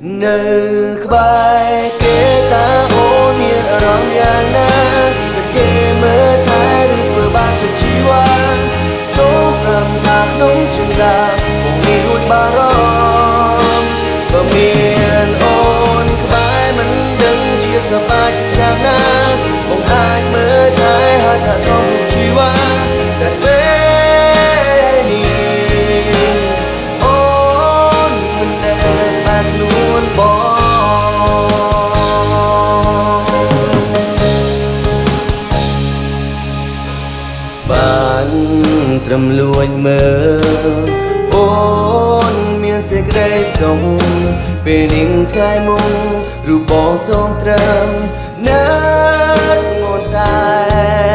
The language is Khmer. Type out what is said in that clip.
នៅក្បែរគេតាអូនមានអារម្មណ៍យ៉ាងណាគេមើលថែឬធ្វើបាបជាជីវ៉ាសូមប្រាំថាក្នុងចិន្តាមកនេះរួចបារម្ភបើមានអូនក្បែរមិនដឹងជាសប្បាយយ៉ាងណាមកអាចមើលថែហើយថាក្នុងជីវ៉ាតែពេលនេះអូនមិនដែលបានខ្លួនបានត្រឹមលួចមើលអូនមានសេចក្តីសុខពេលនាងថ្ងៃមុនរូបបងសូមត្រឹមនៅងន់តែ